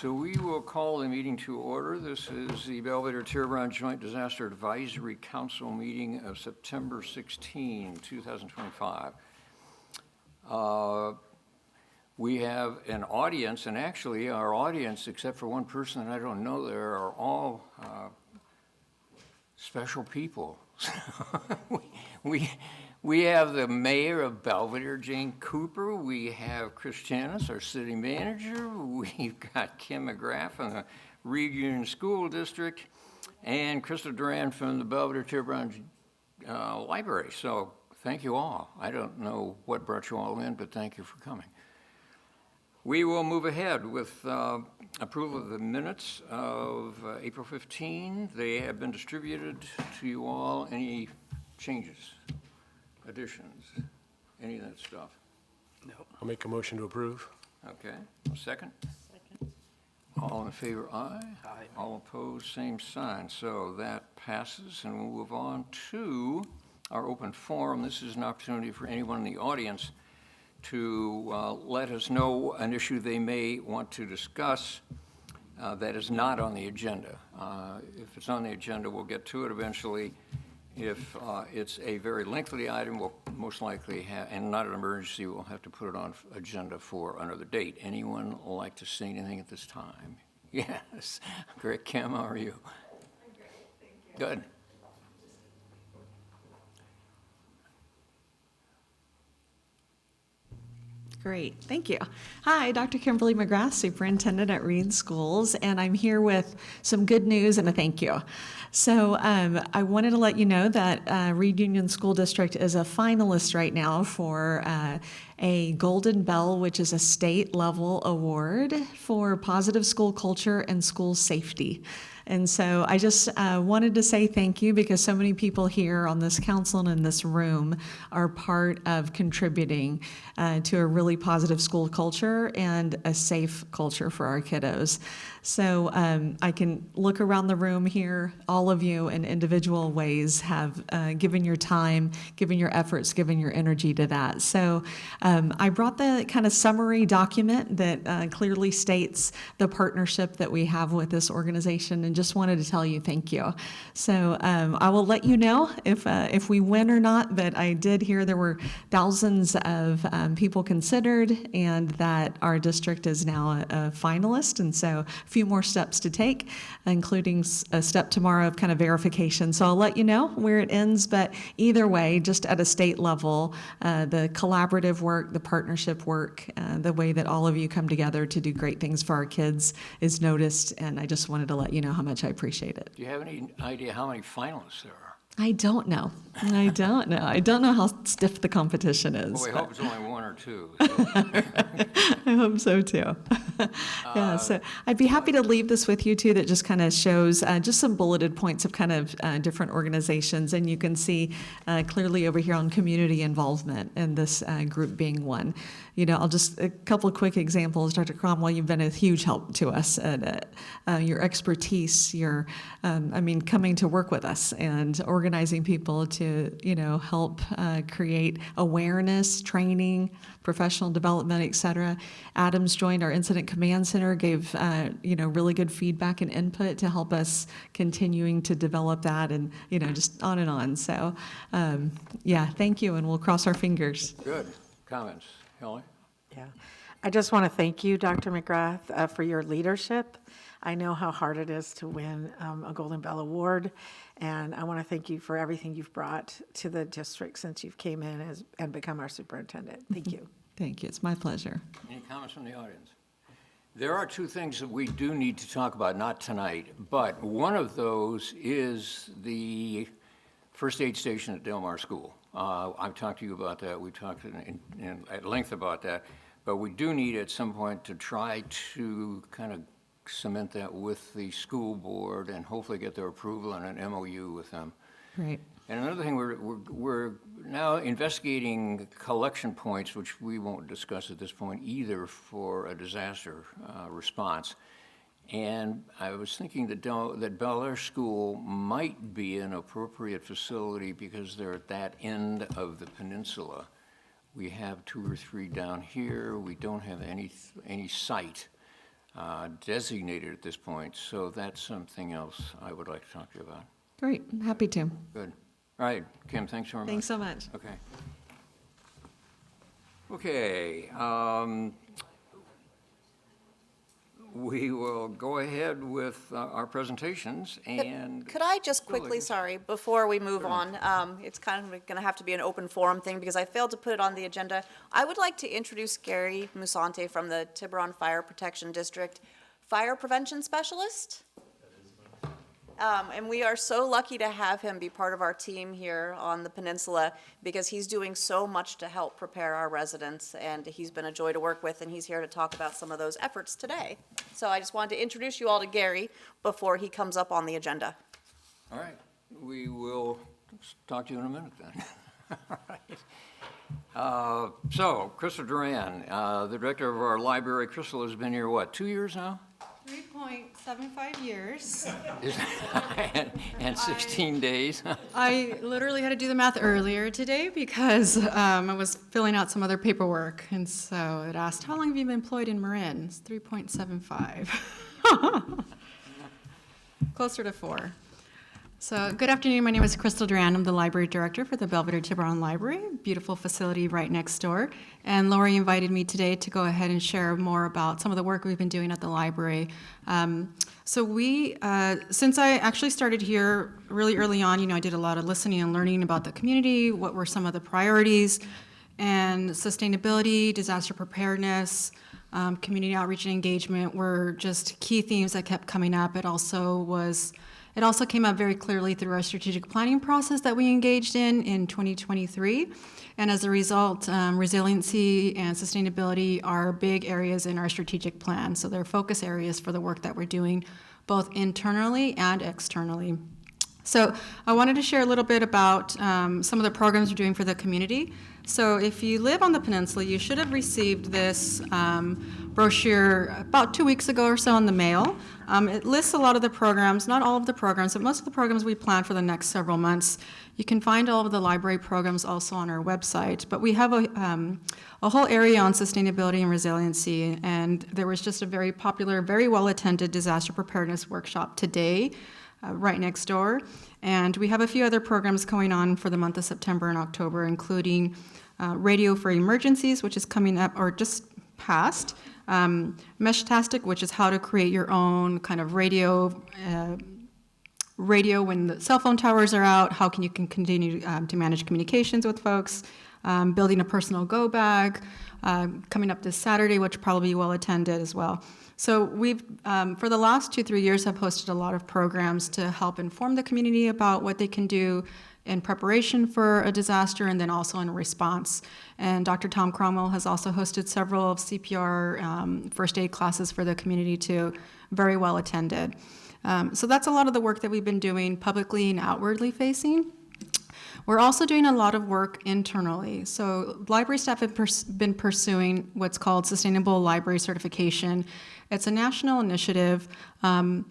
So we will call the meeting to order. This is the Belvedere-Tiburon Joint Disaster Advisory Council meeting of September 16, 2025. We have an audience, and actually our audience, except for one person that I don't know there, are all special people. We have the mayor of Belvedere, Jane Cooper. We have Chris Chanis, our city manager. We've got Kim McGrath from the Reed Union School District, and Crystal Duran from the Belvedere-Tiburon Library. So thank you all. I don't know what brought you all in, but thank you for coming. We will move ahead with approval of the minutes of April 15. They have been distributed to you all. Any changes, additions, any of that stuff? No. I'll make a motion to approve. Okay, a second? Second. All in favor, aye? Aye. All opposed, same sign. So that passes, and we'll move on to our open forum. This is an opportunity for anyone in the audience to let us know an issue they may want to discuss that is not on the agenda. If it's on the agenda, we'll get to it eventually. If it's a very lengthy item, we'll most likely have, and not an emergency, we'll have to put it on agenda for another date. Anyone like to say anything at this time? Yes. Great. Kim, how are you? I'm great, thank you. Good. Great, thank you. Hi, Dr. Kimberly McGrath, Superintendent at Reed Schools, and I'm here with some good news and a thank you. So I wanted to let you know that Reed Union School District is a finalist right now for a Golden Bell, which is a state-level award for positive school culture and school safety. And so I just wanted to say thank you because so many people here on this council and in this room are part of contributing to a really positive school culture and a safe culture for our kiddos. So I can look around the room here, all of you in individual ways have given your time, given your efforts, given your energy to that. So I brought the kind of summary document that clearly states the partnership that we have with this organization, and just wanted to tell you thank you. So I will let you know if we win or not, but I did hear there were thousands of people considered and that our district is now a finalist, and so a few more steps to take, including a step tomorrow of kind of verification. So I'll let you know where it ends, but either way, just at a state level, the collaborative work, the partnership work, the way that all of you come together to do great things for our kids is noticed, and I just wanted to let you know how much I appreciate it. Do you have any idea how many finalists there are? I don't know. I don't know how stiff the competition is. Well, we hope it's only one or two. So. I hope so too. Yeah, so I'd be happy to leave this with you too, that just kind of shows just some bulleted points of kind of different organizations, and you can see clearly over here on community involvement and this group being one. You know, I'll just, a couple of quick examples. Dr. Cromwell, you've been a huge help to us at your expertise, your, coming to work with us and organizing people to, help create awareness, training, professional development, et cetera. Adams joined our Incident Command Center, gave, really good feedback and input to help us continuing to develop that, and, just on and on. So, thank you, and we'll cross our fingers. Good. Comments? Kelly? Yeah, I just want to thank you, Dr. McGrath, for your leadership. I know how hard it is to win a Golden Bell Award, and I want to thank you for everything you've brought to the district since you've came in and become our superintendent. Thank you. Thank you. It's my pleasure. Any comments from the audience? There are two things that we do need to talk about, not tonight, but one of those is the first aid station at Del Mar School. I've talked to you about that. We talked at length about that, but we do need at some point to try to kind of cement that with the school board and hopefully get their approval and an MOU with them. Right. And another thing, we're now investigating collection points, which we won't discuss at this point either, for a disaster response. And I was thinking that Bel Air School might be an appropriate facility because they're at that end of the peninsula. We have 2 or 3 down here. We don't have any site designated at this point, so that's something else I would like to talk to you about. Great, happy to. Good. All right, Kim, thanks very much. Thanks so much. Okay. Okay, we will go ahead with our presentations and. Could I just Go, quickly, Lucas. sorry, before we move on, it's kind of going to have to be an open forum thing because I failed to put it on the agenda. I would like to introduce Gary Musante from the Tiburon Fire Protection District, Fire Prevention Specialist. And we are so lucky to have him be part of our team here on the peninsula because he's doing so much to help prepare our residents, and he's been a joy to work with, and he's here to talk about some of those efforts today. So I just wanted to introduce you all to Gary before he comes up on the agenda. All right, we will talk to you in a minute then. All right. So, Crystal Duran, the director of our library. Crystal has been here, what, 2 years now? 3.75 years. And 16 days? I literally had to do the math earlier today because I was filling out some other paperwork. And so it asked, how long have you been employed in Marin? It's 3.75. Closer to 4. So good afternoon. My name is Crystal Duran. I'm the library director for the Belvedere Tiburon Library, beautiful facility right next door. And Lori invited me today to go ahead and share more about some of the work we've been doing at the library. So since I actually started here really early on, I did a lot of listening and learning about the community, what were some of the priorities, and sustainability, disaster preparedness, community outreach and engagement were just key themes that kept coming up. It also came up very clearly through our strategic planning process that we engaged in 2023. And as a result, resiliency and sustainability are big areas in our strategic plan. So they're focus areas for the work that we're doing, both internally and externally. So I wanted to share a little bit about some of the programs we're doing for the community. So if you live on the peninsula, you should have received this brochure about 2 weeks ago or so in the mail. It lists a lot of the programs, not all of the programs, but most of the programs we plan for the next several months. You can find all of the library programs also on our website, but we have a whole area on sustainability and resiliency, and there was just a very popular, very well-attended disaster preparedness workshop today, right next door. And we have a few other programs going on for the month of September and October, including Radio for Emergencies, which is coming up, or just passed, Meshtastic, which is how to create your own kind of radio when the cell phone towers are out, how can you continue to manage communications with folks, building a personal go bag, coming up this Saturday, which will probably be well attended as well. So we've, for the last 2-3 years, have hosted a lot of programs to help inform the community about what they can do in preparation for a disaster and then also in response. And Dr. Tom Cromwell has also hosted several CPR first aid classes for the community too, very well attended. So that's a lot of the work that we've been doing publicly and outwardly facing. We're also doing a lot of work internally. So library staff have been pursuing what's called Sustainable Library Certification. It's a national initiative. Our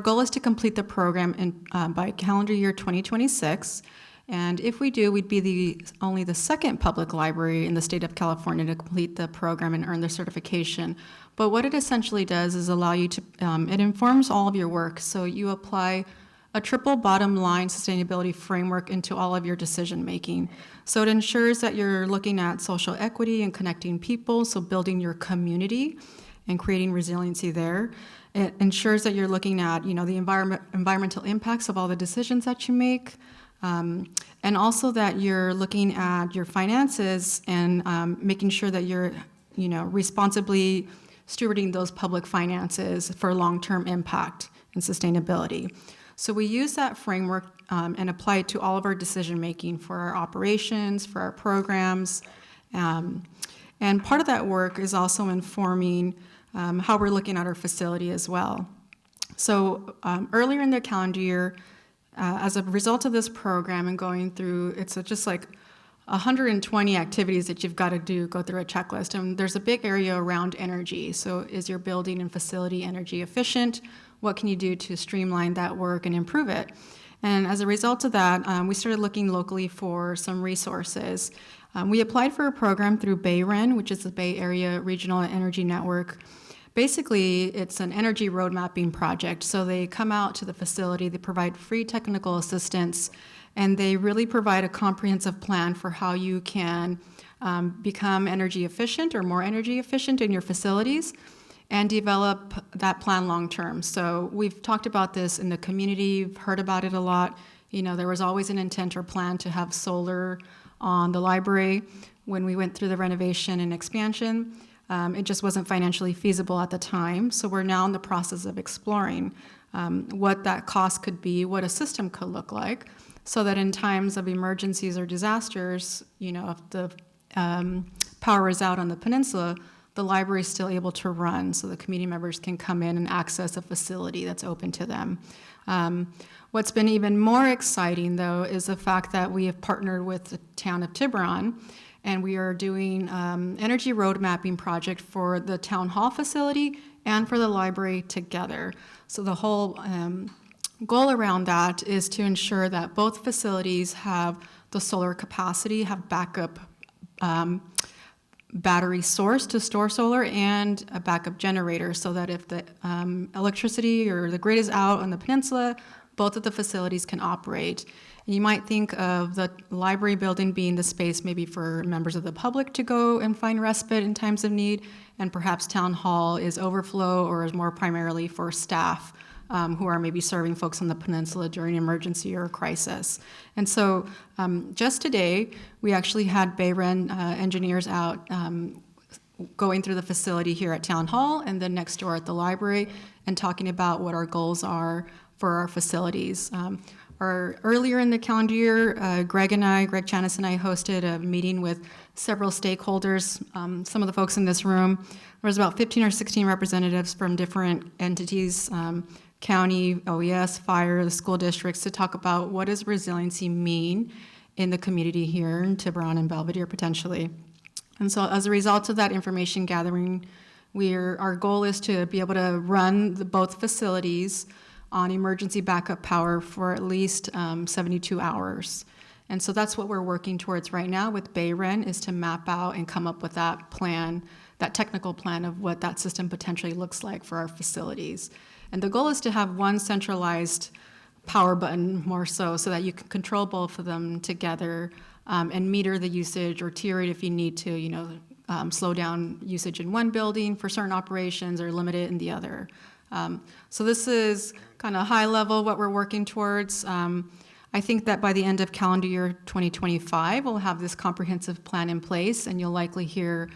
goal is to complete the program by calendar year 2026. And if we do, we'd be only the second public library in the state of California to complete the program and earn the certification. But what it essentially does is allow you to, it informs all of your work. So you apply a triple bottom line sustainability framework into all of your decision making. So it ensures that you're looking at social equity and connecting people, so building your community and creating resiliency there. It ensures that you're looking at, the environmental impacts of all the decisions that you make, and also that you're looking at your finances and making sure that you're, responsibly stewarding those public finances for long-term impact and sustainability. So we use that framework and apply it to all of our decision-making for our operations, for our programs. And part of that work is also informing how we're looking at our facility as well. So earlier in the calendar year, as a result of this program and going through, it's just like 120 activities that you've got to go through a checklist. And there's a big area around energy. So is your building and facility energy efficient? What can you do to streamline that work and improve it? And as a result of that, we started looking locally for some resources. We applied for a program through BayREN, which is the Bay Area Regional Energy Network. Basically, it's an energy road mapping project. So they come out to the facility, they provide free technical assistance, and they really provide a comprehensive plan for how you can become energy efficient or more energy efficient in your facilities and develop that plan long term. So we've talked about this in the community, you've heard about it a lot. You know, there was always an intent or plan to have solar on the library when we went through the renovation and expansion. It just wasn't financially feasible at the time. So we're now in the process of exploring what that cost could be, what a system could look like, so that in times of emergencies or disasters, you know, if the power is out on the peninsula, the library is still able to run, so the community members can come in and access a facility that's open to them. What's been even more exciting, though, is the fact that we have partnered with the town of Tiburon, and we are doing energy road mapping project for the town hall facility and for the library together. So the whole goal around that is to ensure that both facilities have the solar capacity, have backup battery source to store solar, and a backup generator, so that if the electricity or the grid is out on the peninsula, both of the facilities can operate. And you might think of the library building being the space maybe for members of the public to go and find respite in times of need, and perhaps town hall is overflow or is more primarily for staff who are maybe serving folks on the peninsula during emergency or crisis. And so just today, we actually had BayREN engineers out going through the facility here at Town Hall and then next door at the library and talking about what our goals are for our facilities. Earlier in the calendar year, Greg Chanis and I hosted a meeting with several stakeholders, some of the folks in this room. There was about 15 or 16 representatives from different entities, county, OES, fire, the school districts, to talk about what does resiliency mean in the community here in Tiburon and Belvedere potentially. And so as a result of that information gathering, our goal is to be able to run both facilities on emergency backup power for at least 72 hours. And so that's what we're working towards right now with BayREN, is to map out and come up with that plan, that technical plan of what that system potentially looks like for our facilities. And the goal is to have one centralized power button more so that you can control both of them together and meter the usage or tier it if you need to, slow down usage in one building for certain operations or limit it in the other. So this is kind of high level what we're working towards. I think that by the end of calendar year 2025, we'll have this comprehensive plan in place, and you'll likely hear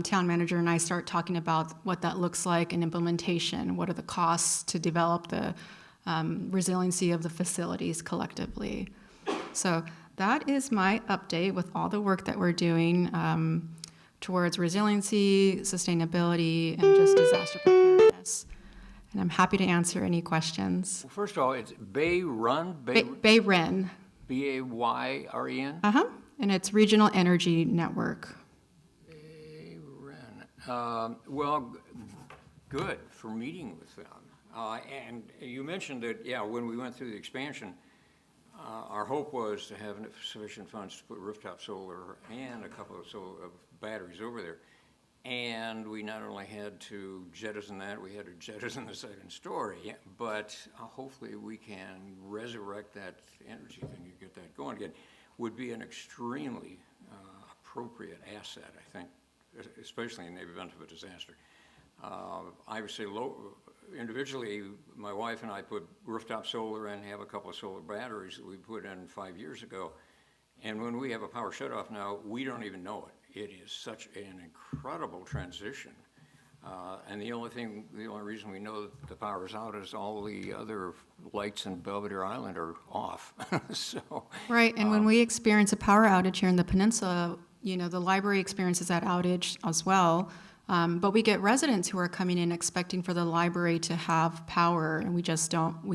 town manager and I start talking about what that looks like in implementation. What are the costs to develop the resiliency of the facilities collectively? So that is my update with all the work that we're doing towards resiliency, sustainability, and just disaster preparedness. And I'm happy to answer any questions. Well, first of all, it's BayREN, BayREN. B-A-Y-R-E-N? And it's Regional Energy Network. BayREN. Well, good for meeting with them. And you mentioned that, when we went through the expansion, our hope was to have sufficient funds to put rooftop solar and a couple of batteries over there. And we not only had to jettison that, we had to jettison the second story, but hopefully we can resurrect that energy thing and get that going again. Would be an extremely appropriate asset, I think, especially in the event of a disaster. I would say individually, my wife and I put rooftop solar and have a couple of solar batteries that we put in 5 years ago. And when we have a power shutoff now, we don't even know it. It is such an incredible transition. And the only reason we know that the power is out is all the other lights in Belvedere Island are off. Right, and when we experience a power outage here in the peninsula, the library experiences that outage as well. But we get residents who are coming in expecting for the library to have power, and we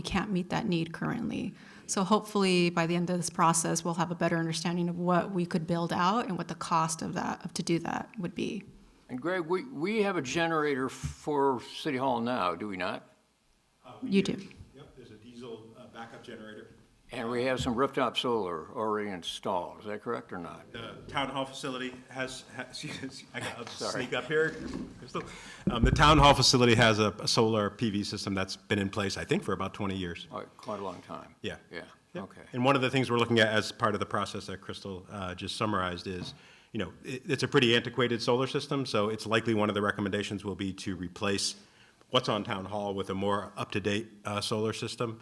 can't meet that need currently. So hopefully by the end of this process, we'll have a better understanding of what we could build out and what the cost to do that would be. And Greg, we have a generator for City Hall now, do we not? You do. Yep, there's a diesel backup generator. And we have some rooftop solar already installed, is that correct or not? The town hall facility has I got to Sorry. sneak up here, Crystal. The town hall facility has a solar PV system that's been in place, I think, for about 20 years. Oh, quite a long time. Yeah. Yeah, Yep. okay. And one of the things we're looking at as part of the process that Crystal just summarized is, you know, it's a pretty antiquated solar system, so it's likely one of the recommendations will be to replace what's on town hall with a more up-to-date solar system.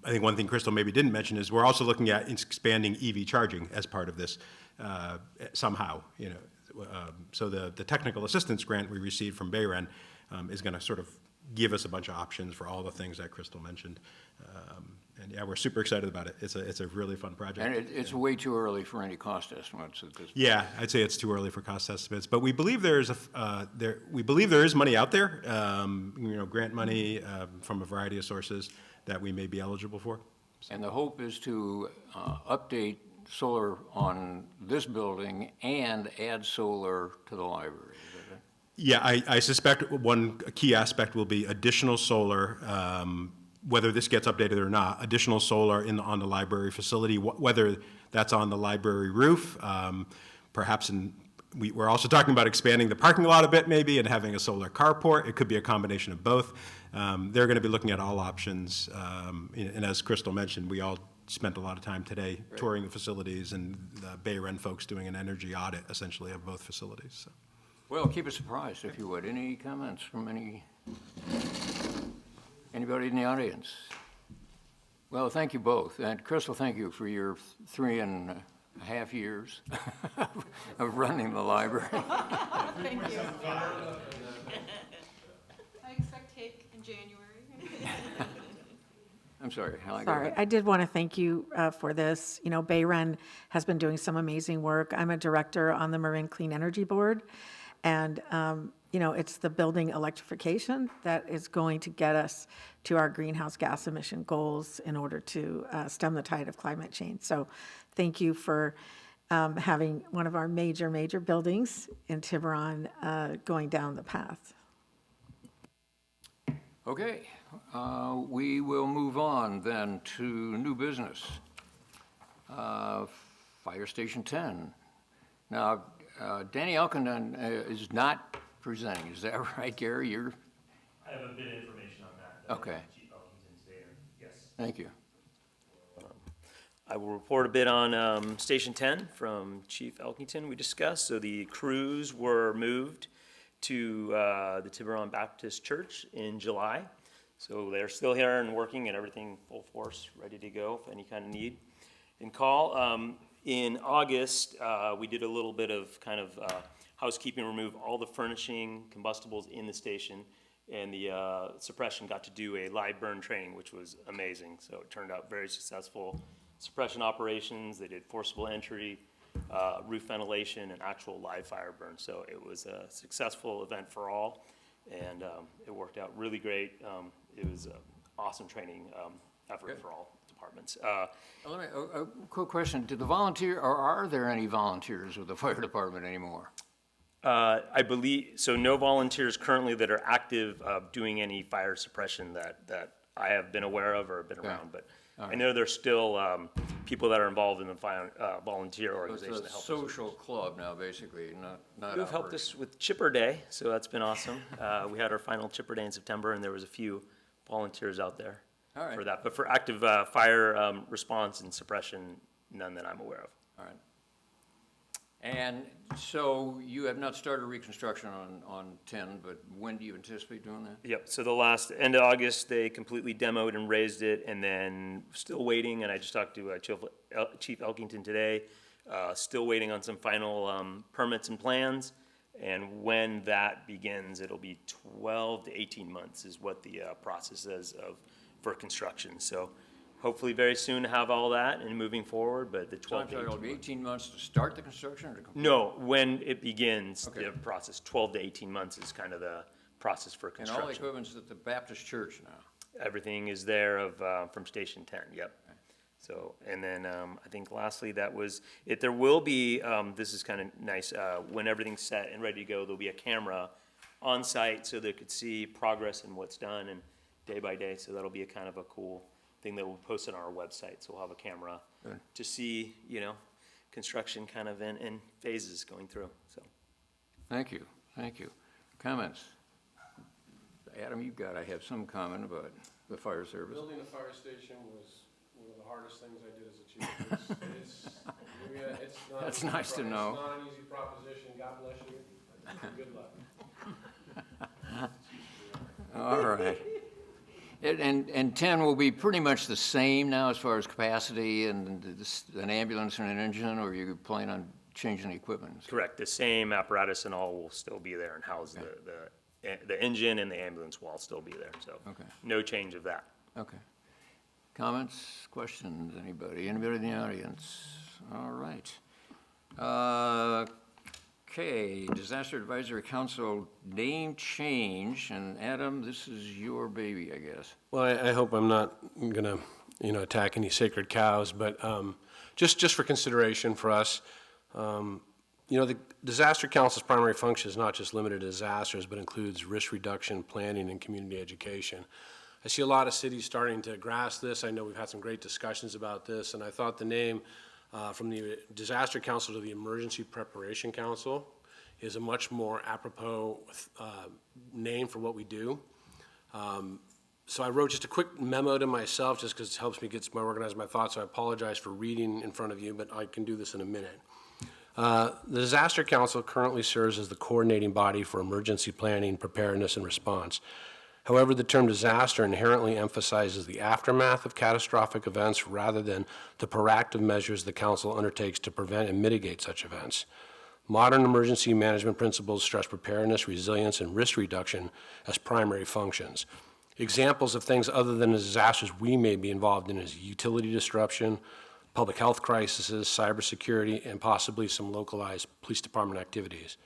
I think one thing Crystal maybe didn't mention is we're also looking at expanding EV charging as part of this somehow, you know. So the technical assistance grant we received from Bayren is going to sort of give us a bunch of options for all the things that Crystal mentioned. And yeah, we're super excited about it. It's a really fun project. And it's way too early for any cost estimates at this. Yeah, I'd say it's too early for cost estimates, but we believe there is money out there, you know, grant money from a variety of sources that we may be eligible for. And the hope is to update solar on this building and add solar to the library. Is that it? Yeah, I suspect one key aspect will be additional solar, whether this gets updated or not, additional solar on the library facility, whether that's on the library roof, perhaps we're also talking about expanding the parking lot a bit maybe and having a solar carport. It could be a combination of both. They're going to be looking at all options. And as Crystal mentioned, we all spent a lot of time today touring the facilities and the Bayren folks doing an energy audit essentially of both facilities. So. Well, keep us surprised if you would. Any comments from anybody in the audience? Well, thank you both. And Crystal, thank you for your 3.5 years of running the library. Thank you. I expect cake in January. I'm sorry, Hallie, go Sorry, ahead. I did want to thank you for this. You know, Bayren has been doing some amazing work. I'm a director on the Marin Clean Energy Board, and, you know, it's the building electrification that is going to get us to our greenhouse gas emission goals in order to stem the tide of climate change. So thank you for having one of our major buildings in Tiburon going down the path. Okay, we will move on then to new business. Fire Station 10. Now, Danny Elkington is not presenting, is that right, Gary? I have a bit of information on that. Okay. Chief Elkington's there. Yes. Thank you. I will report a bit on Station 10 from Chief Elkington we discussed. So the crews were moved to the Tiburon Baptist Church in July. So they're still here and working and everything full force, ready to go if any kind of need and call. In August, we did a little bit of kind of housekeeping, remove all the furnishing, combustibles in the station, and the suppression got to do a live burn training, which was amazing. So it turned out very successful suppression operations. They did forcible entry, roof ventilation, and actual live fire burn. So it was a successful event for all, and it worked out really great. It was an awesome training effort Good. for all departments. A quick question, did the volunteer, or are there any volunteers with the fire department anymore? I believe, so no volunteers currently that are active doing any fire suppression that I have been aware of or been around, but I know there's still people that are involved in the volunteer So organization that it's a help us. social club now, basically, not Who've helped operation. us with Chipper Day, so that's been awesome. We had our final Chipper Day in September, and there was a few volunteers out there All right. for that. But for active fire response and suppression, none that I'm aware of. All right. And so you have not started reconstruction on 10, but when do you anticipate doing that? Yep, so the last, end of August, they completely demoed and raised it, and then still waiting, and I just talked to Chief Elkington today, still waiting on some final permits and plans, and when that begins, it'll be 12 to 18 months is what the process is for construction. So hopefully very soon to have all that and moving forward, but the So 12 I'm to sorry, 18 it'll be months. 18 months to start the construction or to complete? No, when it begins, Okay. the process, 12 to 18 months is kind of the process for And all the construction. equipment's at the Baptist church now? Everything is there from Station 10, yep. So, and then I think lastly, that was it. There will be, this is kind of nice, when everything's set and ready to go, there'll be a camera on site so they could see progress and what's done. And day by day, so that'll be a kind of a cool thing that we'll post on our website. So we'll have a camera Good. to see, construction kind of in phases going through, so. Thank you, thank you. Comments? Adam, you've got to have some comment about the fire service. Building a fire station was one of the hardest things I did as a chief. It's not That's an easy nice to know. It's not an easy proposition. God bless you. Good luck. All right. And 10 will be pretty much the same now as far as capacity and an ambulance and an engine, or you plan on changing the equipment? Correct, the same apparatus and all will still be there and house the engine and the ambulance will all still be there, so. Okay. No change of that. Okay. Comments, questions, anybody? Anybody in the audience? All right. Okay, Disaster Advisory Council name change, and Adam, this is your baby, I guess. Well, I hope I'm not going to, attack any sacred cows, but just for consideration for us, the Disaster Council's primary function is not just limited to disasters, but includes risk reduction, planning, and community education. I see a lot of cities starting to grasp this. I know we've had some great discussions about this, and I thought the name from the Disaster Council to the Emergency Preparation Council is a much more apropos name for what we do. So I wrote just a quick memo to myself just because it helps me organize my thoughts. So I apologize for reading in front of you, but I can do this in a minute. The Disaster Council currently serves as the coordinating body for emergency planning, preparedness, and response. However, the term disaster inherently emphasizes the aftermath of catastrophic events rather than the proactive measures the council undertakes to prevent and mitigate such events. Modern emergency management principles stress preparedness, resilience, and risk reduction as primary functions. Examples of things other than the disasters we may be involved in is utility disruption, public health crises, cybersecurity, and possibly some localized police department activities.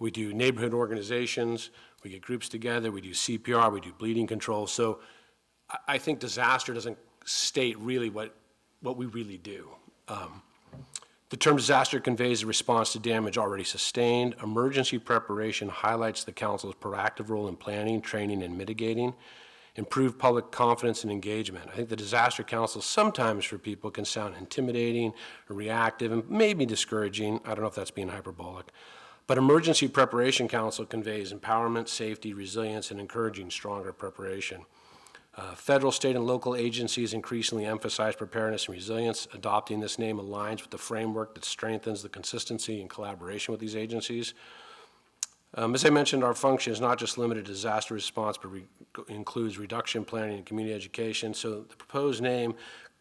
We do neighborhood organizations, we get groups together, we do CPR, we do bleeding control. So I think disaster doesn't state really what we really do. The term disaster conveys a response to damage already sustained. Emergency preparation highlights the council's proactive role in planning, training, and mitigating. Improve public confidence and engagement. I think the Disaster Council sometimes for people can sound intimidating or reactive and maybe discouraging. I don't know if that's being hyperbolic. But Emergency Preparation Council conveys empowerment, safety, resilience, and encouraging stronger preparation. Federal, state, and local agencies increasingly emphasize preparedness and resilience. Adopting this name aligns with the framework that strengthens the consistency and collaboration with these agencies. As I mentioned, our function is not just limited to disaster response, but includes reduction planning and community education. So the proposed name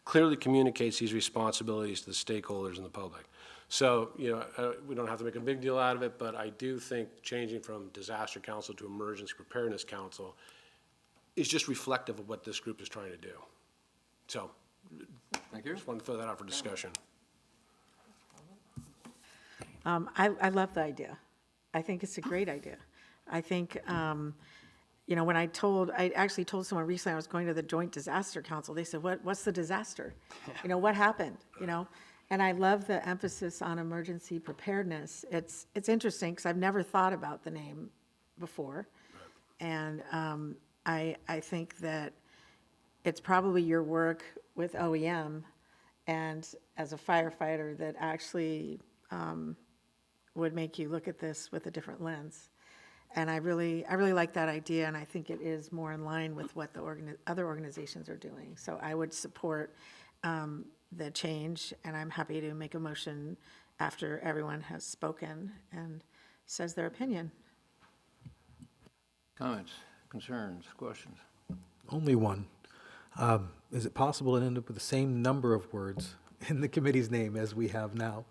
clearly communicates these responsibilities to the stakeholders and the public. So, we don't have to make a big deal out of it, but I do think changing from Disaster Council to Emergency Preparedness Council is just reflective of what this group is trying to do. So, Thank you. just wanted to throw that out for discussion. I love the idea. I think it's a great idea. I think, when I actually told someone recently I was going to the Joint Disaster Council, they said, what's the disaster? What happened, And I love the emphasis on emergency preparedness. It's interesting because I've never thought about the name before. And I think that it's probably your work with OEM and as a firefighter that actually would make you look at this with a different lens. And I really like that idea, and I think it is more in line with what the other organizations are doing. So I would support the change, and I'm happy to make a motion after everyone has spoken and says their opinion. Comments, concerns, questions? Only one. Is it possible to end up with the same number of words in the committee's name as we have now?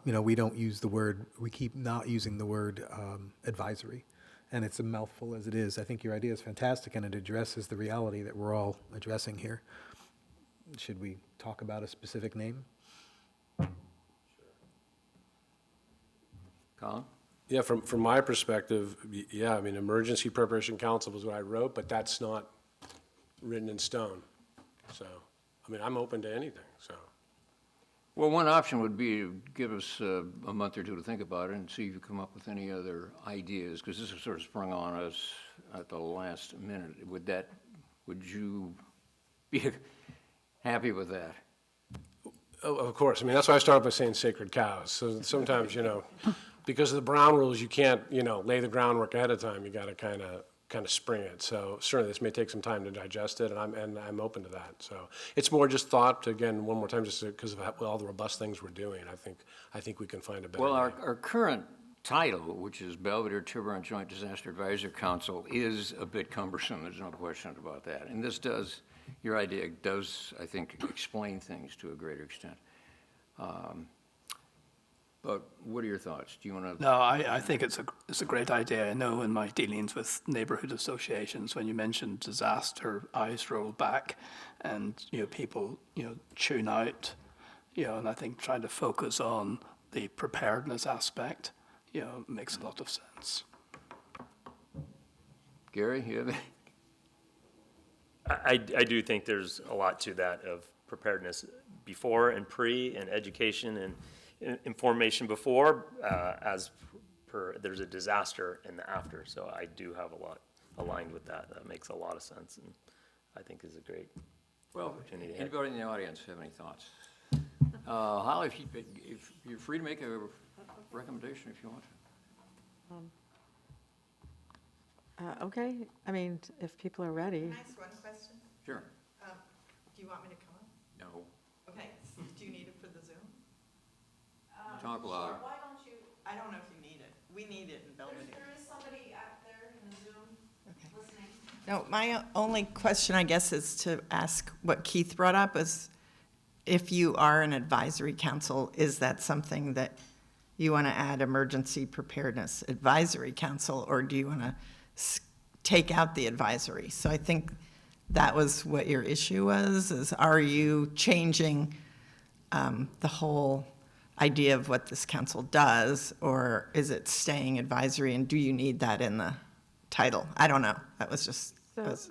We don't use the word, we keep not using the word advisory, and it's a mouthful as it is. I think your idea is fantastic, and it addresses the reality that we're all addressing here. Should we talk about a specific name? Colin? Yeah, from my perspective, Emergency Preparation Council was what I wrote, but that's not written in stone. So, I'm open to anything, so. Well, one option would be to give us a month or two to think about it and see if you come up with any other ideas, because this has sort of sprung on us at the last minute. Would that Would you be happy with that? Oh, of course. I mean, that's why I started by saying sacred cows. So sometimes, because of the Brown rules, you can't, lay the groundwork ahead of time. You got to kind of spring it. So certainly this may take some time to digest it, and I'm open to that. So it's more just thought, again, one more time, just because of all the robust things we're doing. I think we can find a better Well, way. our current title, which is Belvedere Tiburon Joint Disaster Advisory Council, is a bit cumbersome. There's no question about that. And this does, your idea does, I think, explain things to a greater extent. But what are your thoughts? Do you want to? No, I think it's a great idea. I know in my dealings with neighborhood associations, when you mentioned disaster, eyes roll back, and people tune out, and I think trying to focus on the preparedness aspect, makes a lot of sense. Gary, you have any? I do think there's a lot to that of preparedness before and pre and education and information before as per there's a disaster in the after. So I do have a lot aligned with that. That makes a lot of sense and I think is a great opportunity. Anybody in the audience have any thoughts? Holly, if you're free to make a recommendation if you want to. Okay, I mean, if people are ready. Can I ask one question? Sure. Do you want me to come up? No. Okay, do you need it for the Zoom? Talk louder. Why don't you, I don't know if you need it. We need it in Belvedere. there is somebody out there in the Zoom listening. No, my only question, I guess, is to ask what Keith brought up is if you are an advisory council, is that something that you want to add emergency preparedness advisory council, or do you want to take out the advisory? So I think that was what your issue was, is are you changing the whole idea of what this council does, or is it staying advisory, and do you need that in the title? I don't know. That was just.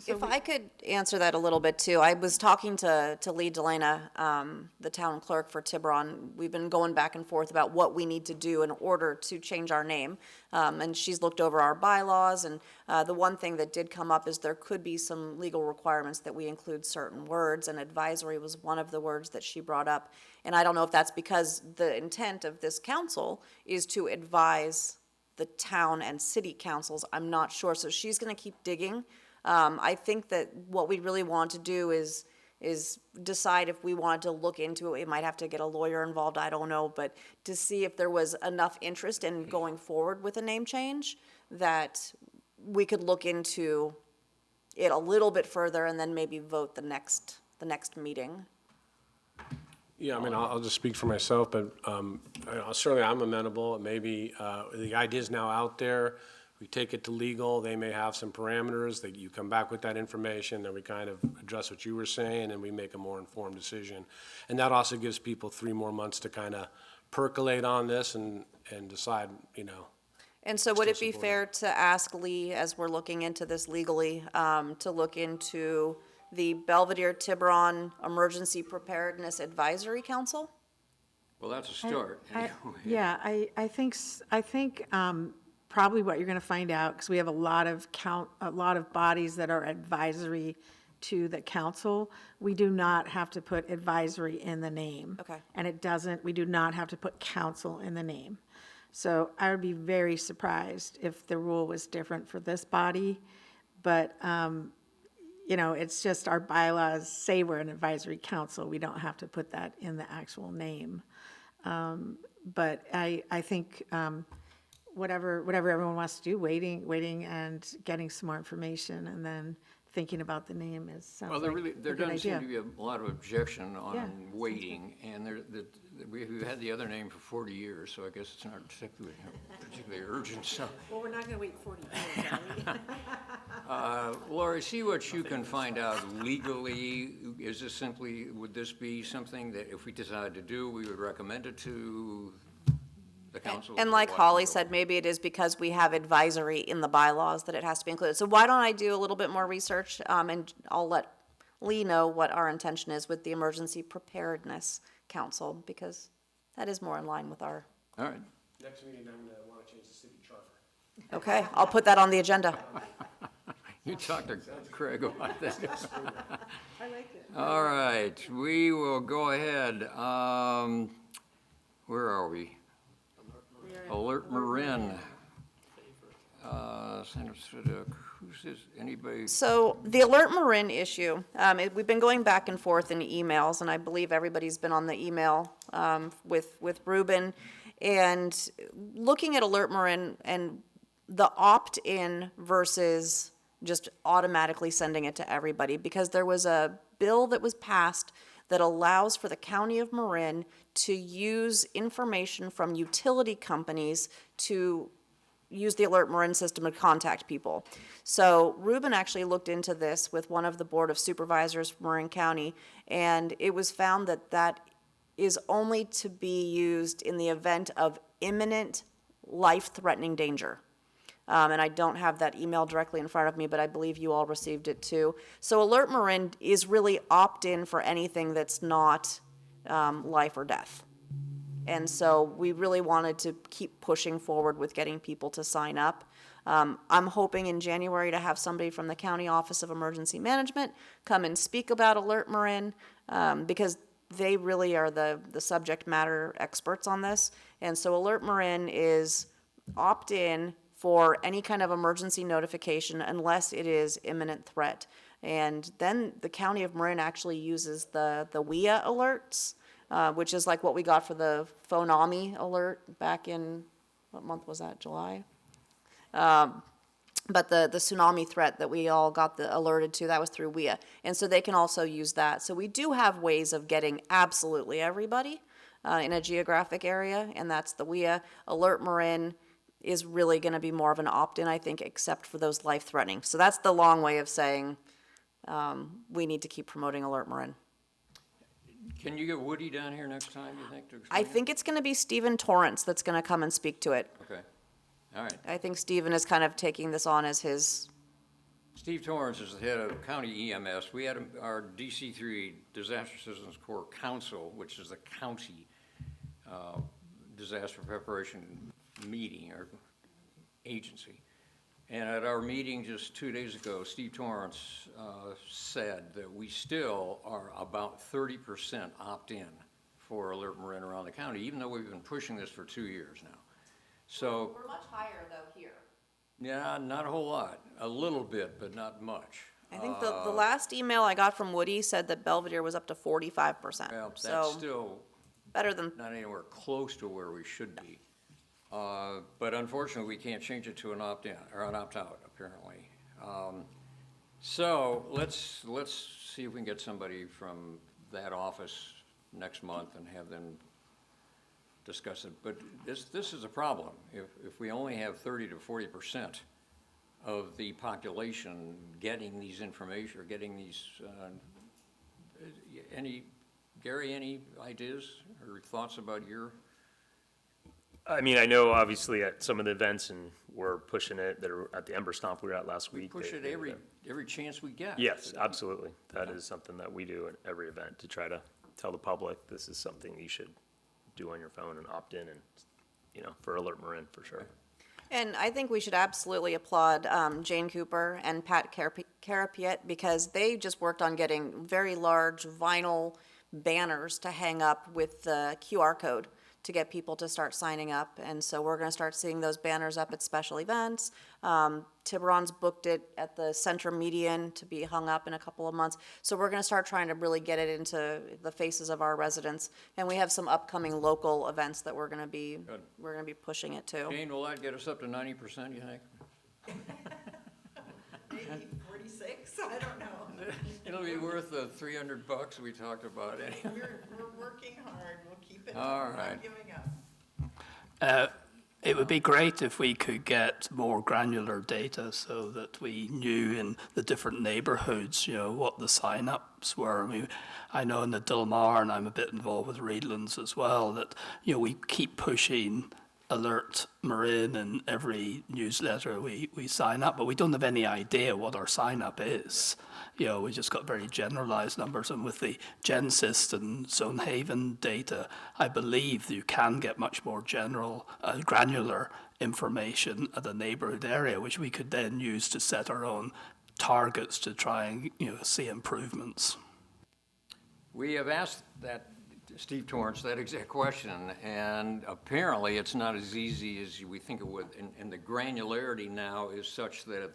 If I could answer that a little bit too, I was talking to Lee Delana, the town clerk for Tiburon. We've been going back and forth about what we need to do in order to change our name. And she's looked over our bylaws, and the one thing that did come up is there could be some legal requirements that we include certain words, and advisory was one of the words that she brought up. And I don't know if that's because the intent of this council is to advise the town and city councils. I'm not sure. So she's going to keep digging. I think that what we really want to do is decide if we wanted to look into it. We might have to get a lawyer involved, I don't know, but to see if there was enough interest in going forward with a name change that we could look into it a little bit further and then maybe vote the next meeting. Yeah, I mean, I'll just speak for myself, but certainly I'm amenable. Maybe the idea's now out there. We take it to legal, they may have some parameters, that you come back with that information, then we kind of address what you were saying, and we make a more informed decision. And that also gives people 3 more months to kind of percolate on this and decide, And so would it Still be support fair to ask Lee, as we're looking into this legally, to look into the Belvedere Tiburon Emergency Preparedness Advisory Council? Well, that's a start. Yeah, I think probably what you're going to find out, because we have a lot of bodies that are advisory to the council. We do not have to put advisory in the name. Okay. And we do not have to put council in the name. So I would be very surprised if the rule was different for this body. But, it's just our bylaws say we're an advisory council. We don't have to put that in the actual name. But I think whatever everyone wants to do, waiting and getting some more information and then thinking about the name sounds Well, like there a good doesn't seem idea. to be a lot of objection Yeah, on sounds waiting, and we've had the other name for 40 years, so I guess it's not particularly urgent, so. Well, we're not going to wait 40 years, are we? Lori, see what you can find out legally. Would this be something that if we decide to do, we would recommend it to the council? And like Holly said, maybe it is because we have advisory in the bylaws that it has to be included. So why don't I do a little bit more research, and I'll let Lee know what our intention is with the Emergency Preparedness Council, because that is more in line with our, All right. Next meeting, I'm going to want to change the city charter. okay, I'll put that on the agenda. You talk to Craig about that. I like it. All right, we will go ahead. Where are we? Alert Marin. Who's this, anybody? So the Alert Marin issue, we've been going back and forth in emails, and I believe everybody's been on the email with Ruben. And looking at Alert Marin and the opt-in versus just automatically sending it to everybody, because there was a bill that was passed that allows for the County of Marin to use information from utility companies to use the Alert Marin system to contact people. So Ruben actually looked into this with one of the Board of Supervisors from Marin County, and it was found that that is only to be used in the event of imminent life-threatening danger. And I don't have that email directly in front of me, but I believe you all received it too. So Alert Marin is really opt-in for anything that's not life or death. And so we really wanted to keep pushing forward with getting people to sign up. I'm hoping in January to have somebody from the County Office of Emergency Management come and speak about Alert Marin, because they really are the subject matter experts on this. And so Alert Marin is opt-in for any kind of emergency notification unless it is imminent threat. And then the County of Marin actually uses the WIA alerts, which is like what we got for the Phonami alert back in, what month was that, July? But the tsunami threat that we all got alerted to, that was through WIA. And so they can also use that. So we do have ways of getting absolutely everybody in a geographic area, and that's the WIA. Alert Marin is really going to be more of an opt-in, I think, except for those life-threatening. So that's the long way of saying we need to keep promoting Alert Marin. Can you get Woody down here next time, you think, to I explain it? think it's going to be Stephen Torrance that's going to come and speak to it. Okay, all right. I think Stephen is kind of taking this on as his. Steve Torrance is the head of county EMS. We had our DC3 Disaster Systems Corps Council, which is the county disaster preparation meeting or agency. And at our meeting just 2 days ago, Steve Torrance said that we still are about 30% opt-in for Alert Marin around the county, even though we've been pushing this for 2 years now. So, We're much higher, though, here. yeah, not a whole lot, a little bit, but not much. I think the last email I got from Woody said that Belvedere was up to 45%. Well, that's So still better than, not anywhere close to where we should be. But unfortunately, we can't change it to an opt-in, or an opt-out, apparently. So let's see if we can get somebody from that office next month and have them discuss it. But this is a problem. If we only have 30 to 40% of the population getting these information, or getting these, Gary, any ideas or thoughts about your? I mean, I know obviously at some of the events, and we're pushing it, that are at the Ember Stomp we were at last week. Push it every chance we get. Yes, absolutely. That is something that we do at every event, to try to tell the public this is something you should do on your phone and opt in, and, for Alert Marin, for sure. and I think we should absolutely applaud Jane Cooper and Pat Carapiet, because they just worked on getting very large vinyl banners to hang up with the QR code to get people to start signing up. And so we're going to start seeing those banners up at special events. Tiburon's booked it at the Center Median to be hung up in a couple of months. So we're going to start trying to really get it into the faces of our residents. And we have some upcoming local events that we're going to be pushing it to. Jane, will that get us up to 90%, you think? Maybe 46, I don't know. It'll be worth the $300 we talked about anyway. We're working hard, we'll keep it up, All we're right. not giving up. It would be great if we could get more granular data so that we knew in the different neighborhoods, what the sign-ups were. I mean, I know in the Dilmar, and I'm a bit involved with Reedlands as well, that, we keep pushing Alert Marin in every newsletter we sign up, but we don't have any idea what our sign-up is. We just got very generalized numbers, and with the GenSys and Zonehaven data, I believe you can get much more granular information at the neighborhood area, which we could then use to set our own targets to try and, see improvements? We have asked that, Steve Torrance, that exact question, and apparently it's not as easy as we think it would. And the granularity now is such that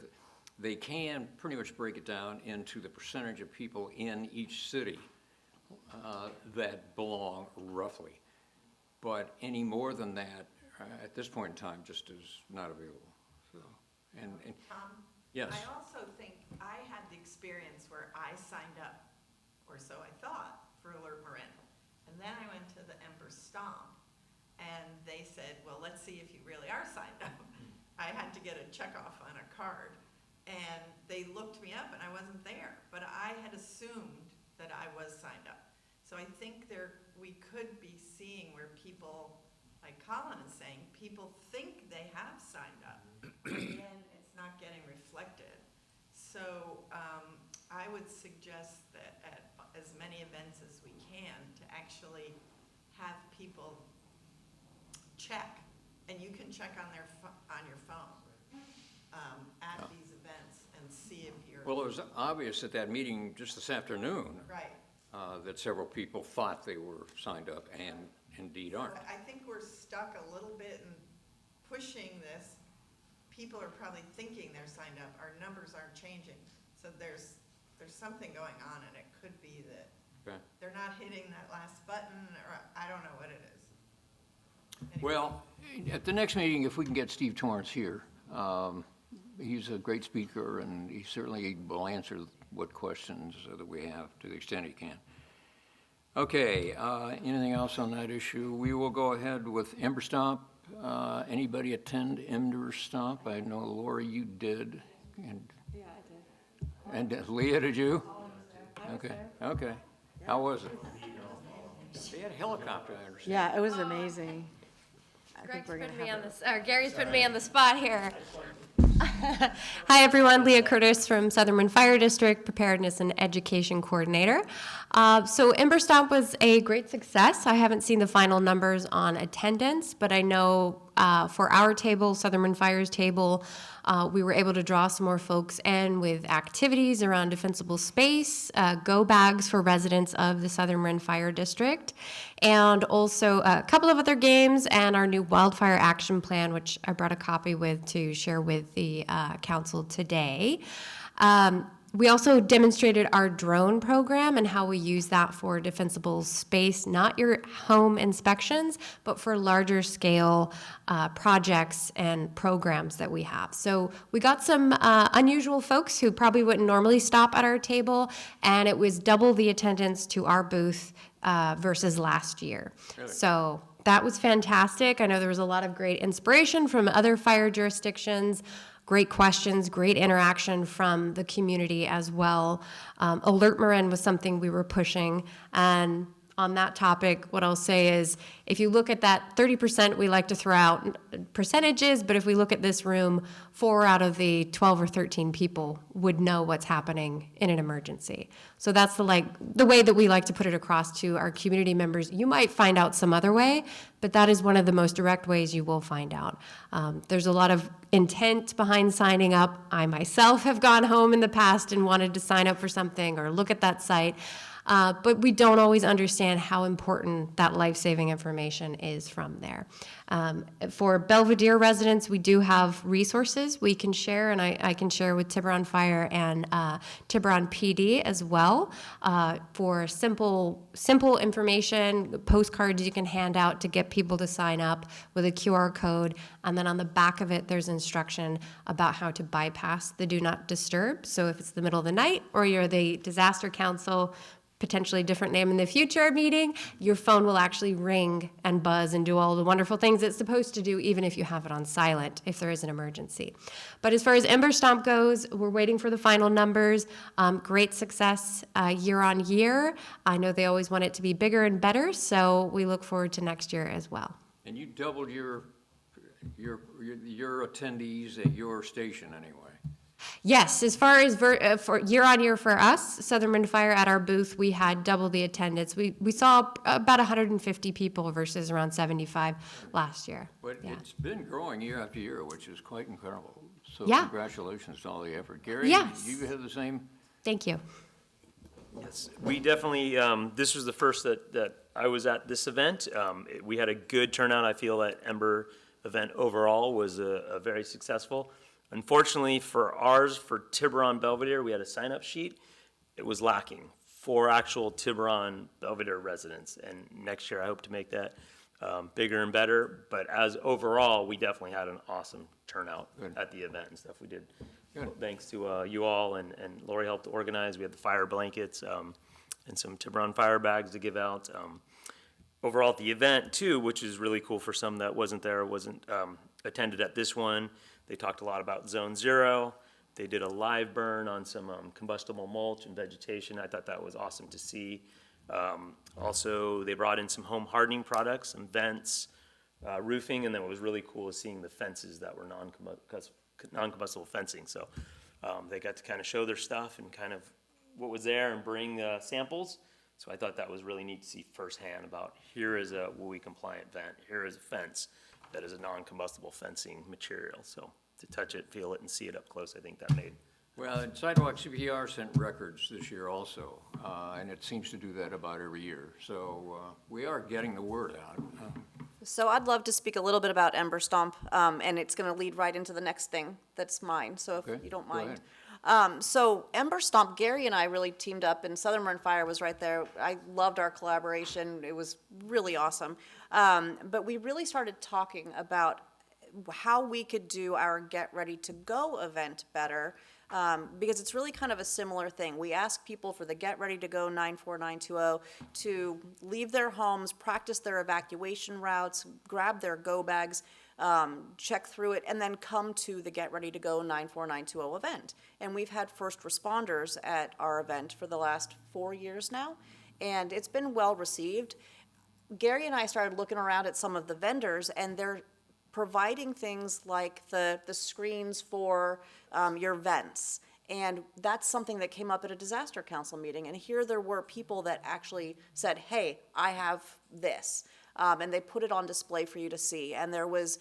they can pretty much break it down into the percentage of people in each city that belong roughly. But any more than that, at this point in time, just is not available. So, and Tom? yes. I also think I had the experience where I signed up, or so I thought, for Alert Marin. And then I went to the Ember Stomp, and they said, well, let's see if you really are signed up. I had to get a checkoff on a card, and they looked me up, and I wasn't there. But I had assumed that I was signed up. So I think we could be seeing where people, like Colin is saying, people think they have signed up, and then it's not getting reflected. So I would suggest that at as many events as we can to actually have people check, and you can check on on your phone at these events and see if you're Well, it was obvious at that meeting just this afternoon right. that several people thought they were signed up and indeed aren't. I think we're stuck a little bit in pushing this. People are probably thinking they're signed up. Our numbers aren't changing. So there's something going on, and it could be that Okay. they're not hitting that last button, or I don't know what it is. Anyway. Well, at the next meeting, if we can get Steve Torrance here, he's a great speaker, and he certainly will answer what questions that we have to the extent he can. Okay, anything else on that issue? We will go ahead with Ember Stomp. Anybody attend Ember Stomp? I know, Lori, you did. And, Yeah, I did. and Leah, did you? Okay, okay. How was it? They had a helicopter, I understand. Yeah, it was amazing. I think Greg's we're gonna putting me have on a- this, or Gary's putting me on the spot here. Hi, everyone. Leah Curtis from Southern Marin Fire District, Preparedness and Education Coordinator. So Ember Stomp was a great success. I haven't seen the final numbers on attendance, but I know for our table, Southern Marin Fire's table, we were able to draw some more folks in with activities around defensible space, go bags for residents of the Southern Marin Fire District, and also a couple of other games and our new wildfire action plan, which I brought a copy with to share with the council today. We also demonstrated our drone program and how we use that for defensible space, not your home inspections, but for larger scale projects and programs that we have. So we got some unusual folks who probably wouldn't normally stop at our table, and it was double the attendance to our booth versus last year. Really? So that was fantastic. I know there was a lot of great inspiration from other fire jurisdictions. Great questions, great interaction from the community as well. Alert Marin was something we were pushing. And on that topic, what I'll say is, if you look at that 30% we like to throw out percentages, but if we look at this room, 4 out of the 12 or 13 people would know what's happening in an emergency. So that's the way that we like to put it across to our community members. You might find out some other way, but that is one of the most direct ways you will find out. There's a lot of intent behind signing up. I myself have gone home in the past and wanted to sign up for something or look at that site. But we don't always understand how important that life-saving information is from there. For Belvedere residents, we do have resources we can share, and I can share with Tiburon Fire and Tiburon PD as well for simple information, postcards you can hand out to get people to sign up with a QR code. And then on the back of it, there's instruction about how to bypass the Do Not Disturb. So if it's the middle of the night or you're the disaster council, potentially different name in the future meeting, your phone will actually ring and buzz and do all the wonderful things it's supposed to do, even if you have it on silent, if there is an emergency. But as far as Ember Stomp goes, we're waiting for the final numbers. Great success year on year. I know they always want it to be bigger and better, so we look forward to next year as well. And you doubled your attendees at your station anyway. Yes, as far as for year on year for us, Southern Marin Fire at our booth, we had double the attendance. We saw about 150 people versus around 75 last year. But Yeah. it's been growing year after year, which is quite incredible. So Yeah. congratulations to all the effort. Gary, Yes. you have the same? Thank you. Yes, we definitely, this was the first that I was at this event. We had a good turnout. I feel that Ember event overall was a very successful. Unfortunately for ours, for Tiburon Belvedere, we had a sign-up sheet. It was lacking for actual Tiburon Belvedere residents. And next year, I hope to make that bigger and better. But as overall, we definitely had an awesome turnout at the event and stuff. We did, thanks to you all, and Lori helped organize. We had the fire blankets and some Tiburon fire bags to give out. Overall at the event too, which is really cool for some that wasn't attended at this one, they talked a lot about Zone Zero. They did a live burn on some combustible mulch and vegetation. I thought that was awesome to see. Also, they brought in some home hardening products, some vents, roofing, and then what was really cool is seeing the fences that were non-combustible fencing. So they got to kind of show their stuff and kind of what was there and bring samples. So I thought that was really neat to see firsthand about here is a WUI compliant vent, here is a fence that is a non-combustible fencing material. So to touch it, feel it, and see it up close, I think that made. Well, and Sidewalk CPR sent records this year also, and it seems to do that about every year. So we are getting the word out. So I'd love to speak a little bit about Ember Stomp, and it's going to lead right into the next thing that's mine, so if Okay, you don't go mind. ahead. So Ember Stomp, Gary and I really teamed up, and Southern Marin Fire was right there. I loved our collaboration. It was really awesome. But we really started talking about how we could do our Get Ready to Go event better, because it's really kind of a similar thing. We ask people for the Get Ready to Go 94920 to leave their homes, practice their evacuation routes, grab their go bags, check through it, and then come to the Get Ready to Go 94920 event. And we've had first responders at our event for the last 4 years now, and it's been well received. Gary and I started looking around at some of the vendors, and they're providing things like the screens for your vents. And that's something that came up at a disaster council meeting. And here there were people that actually said, hey, I have this. And they put it on display for you to see. And there was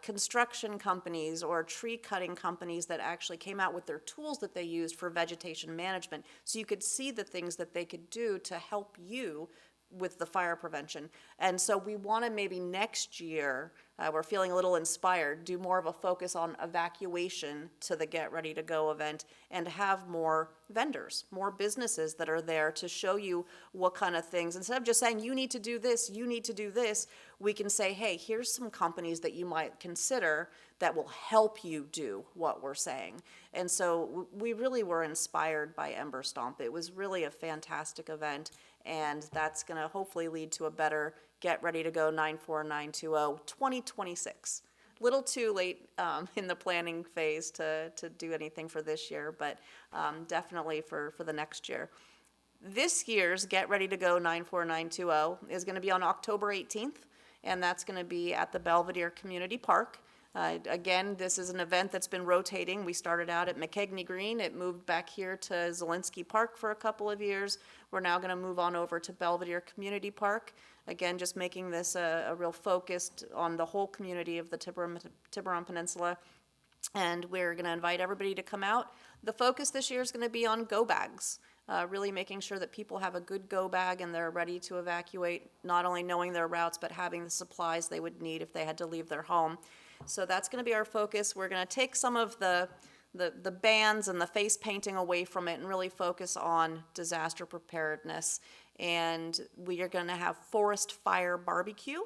construction companies or tree cutting companies that actually came out with their tools that they used for vegetation management. So you could see the things that they could do to help you with the fire prevention. And so we want to maybe next year, we're feeling a little inspired, do more of a focus on evacuation to the Get Ready to Go event and have more vendors, more businesses that are there to show you what kind of things. Instead of just saying, you need to do this, you need to do this, we can say, hey, here's some companies that you might consider that will help you do what we're saying. And so we really were inspired by Ember Stomp. It was really a fantastic event, and that's going to hopefully lead to a better Get Ready to Go 94920 2026. Little too late in the planning phase to do anything for this year, but definitely for the next year. This year's Get Ready to Go 94920 is going to be on October 18th, and that's going to be at the Belvedere Community Park. Again, this is an event that's been rotating. We started out at McKegney Green. It moved back here to Zielinski Park for a couple of years. We're now going to move on over to Belvedere Community Park. Again, just making this a real focused on the whole community of the Tiburon Peninsula. And we're going to invite everybody to come out. The focus this year is going to be on go bags. Really making sure that people have a good go bag and they're ready to evacuate, not only knowing their routes, but having the supplies they would need if they had to leave their home. So that's going to be our focus. We're going to take some of the bands and the face painting away from it and really focus on disaster preparedness. And we are going to have Forest Fire Barbecue.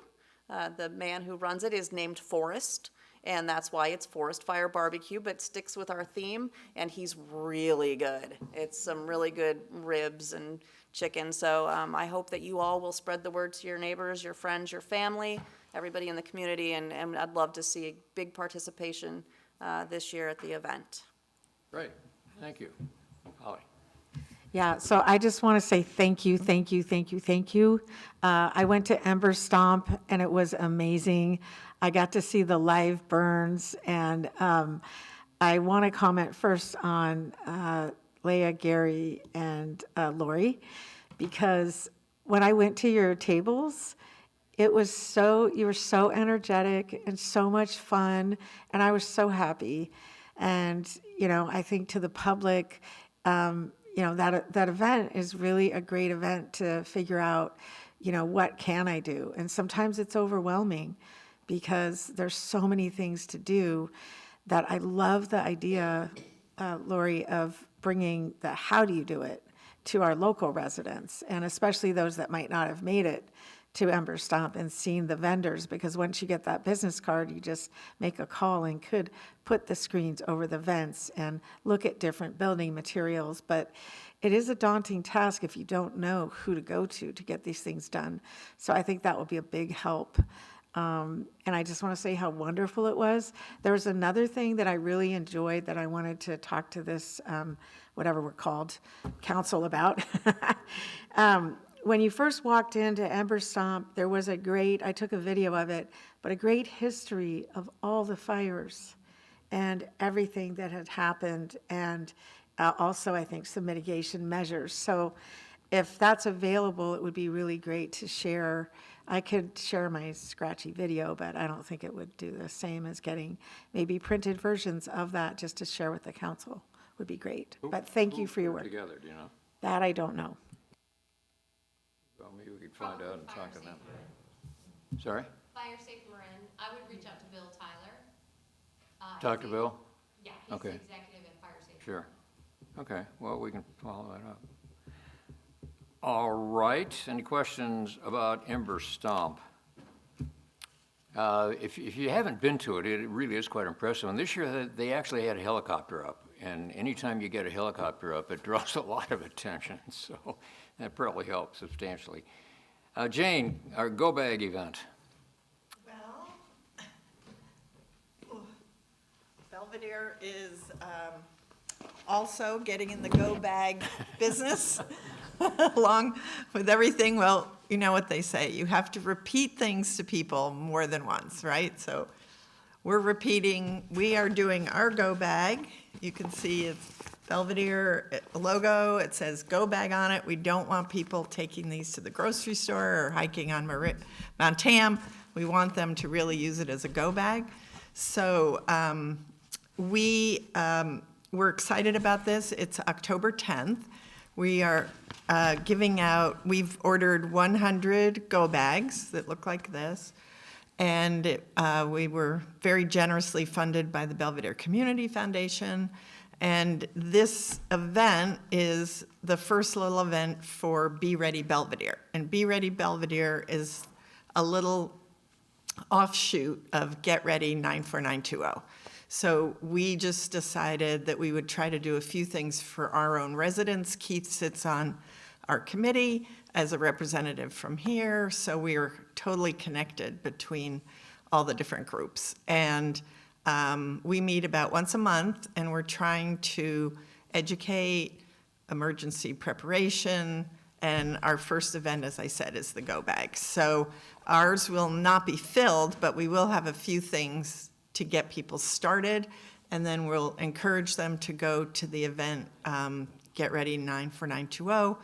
The man who runs it is named Forrest, and that's why it's Forest Fire Barbecue, but sticks with our theme, and he's really good. It's some really good ribs and chicken. So I hope that you all will spread the word to your neighbors, your friends, your family, everybody in the community, and I'd love to see big participation this year at the event. Great, thank you. Holly. Yeah, so I just want to say thank you, thank you, thank you, thank you. I went to Ember Stomp, and it was amazing. I got to see the live burns, and I want to comment first on Leah, Gary, and Lori, because when I went to your tables, you were so energetic and so much fun, and I was so happy. And, I think to the public, that event is really a great event to figure out, what can I do? And sometimes it's overwhelming because there's so many things to do that I love the idea, Lori, of bringing the how do you do it to our local residents, and especially those that might not have made it to Ember Stomp and seen the vendors, because once you get that business card, you just make a call and could put the screens over the vents and look at different building materials. But it is a daunting task if you don't know who to go to get these things done. So I think that will be a big help. And I just want to say how wonderful it was. There was another thing that I really enjoyed that I wanted to talk to this, whatever we're called, council about. When you first walked into Ember Stomp, there was I took a video of it, but a great history of all the fires and everything that had happened, and also, I think, some mitigation measures. So if that's available, it would be really great to share. I could share my scratchy video, but I don't think it would do the same as getting maybe printed versions of that just to share with the council would be great. But thank you for your work. Together, do you know? That I don't know. Well, maybe we could find out and talk to them. Sorry? Fire Safe Marin, I would reach out to Bill Tyler. Talk to Bill? Yeah, he's Okay. the executive at Fire Safe. Sure. Okay, well, we can follow that up. All right, any questions about Ember Stomp? If you haven't been to it, it really is quite impressive. And this year, they actually had a helicopter up. And anytime you get a helicopter up, it draws a lot of attention. So that probably helps substantially. Jane, our Go Bag event. Well, Belvedere is also getting in the go bag business along with everything. Well, you know what they say, you have to repeat things to people more than once, right? So we are doing our go bag. You can see it's Belvedere logo. It says go bag on it. We don't want people taking these to the grocery store or hiking on Mount Tam. We want them to really use it as a go bag. So we're excited about this. It's October 10th. We are we've ordered 100 go bags that look like this. And we were very generously funded by the Belvedere Community Foundation. And this event is the first little event for Be Ready Belvedere. And Be Ready Belvedere is a little offshoot of Get Ready 94920. So we just decided that we would try to do a few things for our own residents. Keith sits on our committee as a representative from here, so we are totally connected between all the different groups. And we meet about once a month, and we're trying to educate, emergency preparation, and our first event, as I said, is the Go Bag. So ours will not be filled, but we will have a few things to get people started, and then we'll encourage them to go to the event, Get Ready 94920,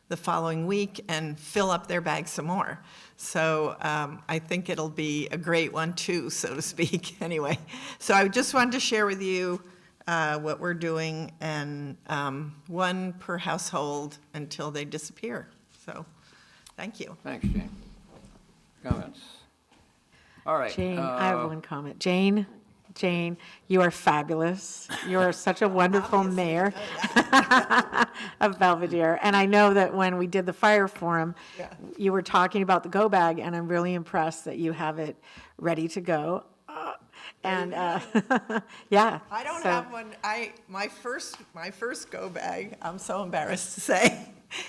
the following week and fill up their bags some more. So I think it'll be a great one too, so to speak, anyway. So I just wanted to share with you what we're doing, and one per household until they disappear. So thank you. Thanks, Jane. Comments? All right. Jane, I have one comment. Jane, you are fabulous. You are such a wonderful mayor of Belvedere. And I know that when we did the fire forum, you were talking about the Go Bag, and I'm really impressed that you have it ready to go. Yeah. I don't so- have one. My first go bag, I'm so embarrassed to say.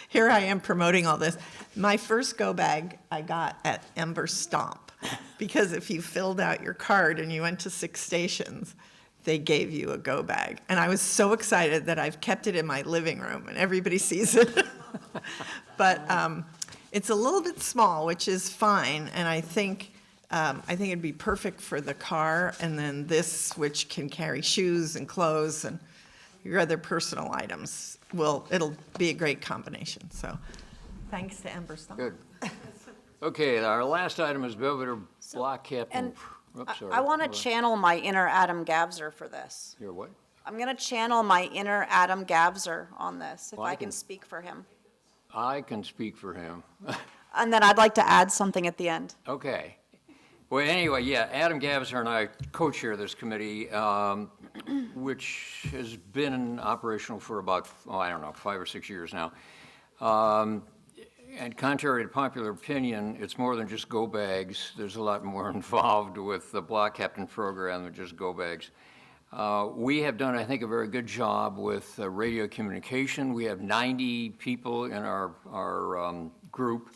Here I am promoting all this. My first go bag I got at Ember Stomp, because if you filled out your card and you went to 6 stations, they gave you a go bag. And I was so excited that I've kept it in my living room and everybody sees it. But it's a little bit small, which is fine. And I think it'd be perfect for the car, and then this, which can carry shoes and clothes and your other personal items, it'll be a great combination. So thanks to Ember Stomp. Good. Okay, our last item is Belvedere Block Captain. And Oops, sorry. I want to channel my inner Adam Gabser for this. Your what? I'm going to channel my inner Adam Gavser on this, if Well, I I can can- speak for him. I can speak for him. And then I'd like to add something at the end. Okay. Well, anyway, yeah, Adam Gavser and I co-chair this committee, which has been operational for about, I don't know, 5 or 6 years now. And contrary to popular opinion, it's more than just go bags. There's a lot more involved with the block captain program than just go bags. We have done, I think, a very good job with radio communication. We have 90 people in our group.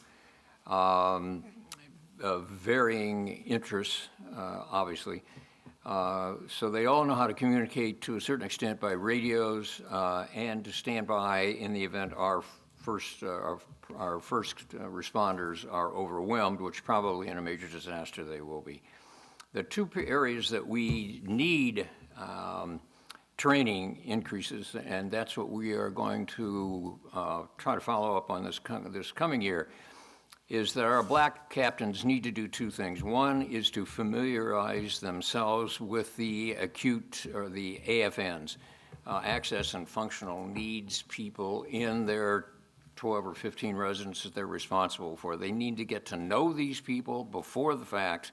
Of varying interests, obviously. So they all know how to communicate to a certain extent by radios and to stand by in the event our first responders are overwhelmed, which probably in a major disaster they will be. The two areas that we need training increases, and that's what we are going to try to follow up on this coming year, is that our black captains need to do two things. One is to familiarize themselves with the acute, or the AFNs, access and functional needs people in their 12 or 15 residents that they're responsible for. They need to get to know these people before the fact,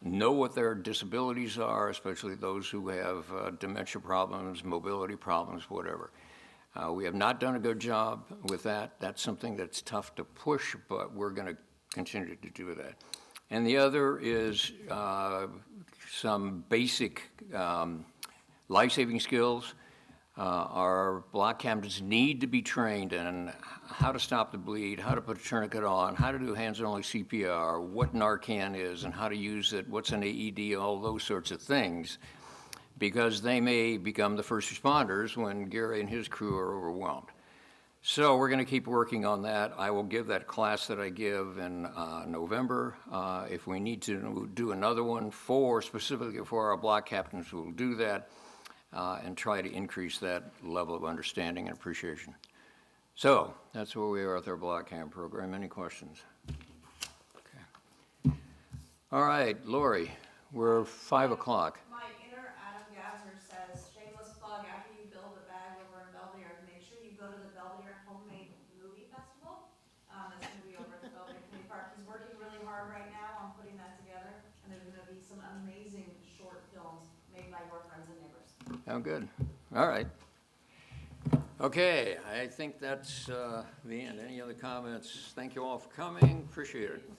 know what their disabilities are, especially those who have dementia problems, mobility problems, whatever. We have not done a good job with that. That's something that's tough to push, but we're going to continue to do that. And the other is some basic life-saving skills. Our block captains need to be trained in how to stop the bleed, how to put a tourniquet on, how to do hands-only CPR, what Narcan is and how to use it, what's an AED, all those sorts of things, because they may become the first responders when Gary and his crew are overwhelmed. So we're going to keep working on that. I will give that class that I give in November. If we need to do another one specifically for our block captains, we'll do that and try to increase that level of understanding and appreciation. So that's where we are with our block camp program. Any questions? Okay. All right, Lori, we're 5 o'clock. My inner Adam Gavser says, shameless plug, after you build a bag over in Belvedere, make sure you go to the Belvedere Homemade Movie Festival. That's going to be over at the Belvedere Community Park. He's working really hard right now on putting that together, and there's going to be some amazing short films made by your friends and neighbors. Oh, good. All right. Okay, I think that's the end. Any other comments? Thank you all for coming. Appreciate it.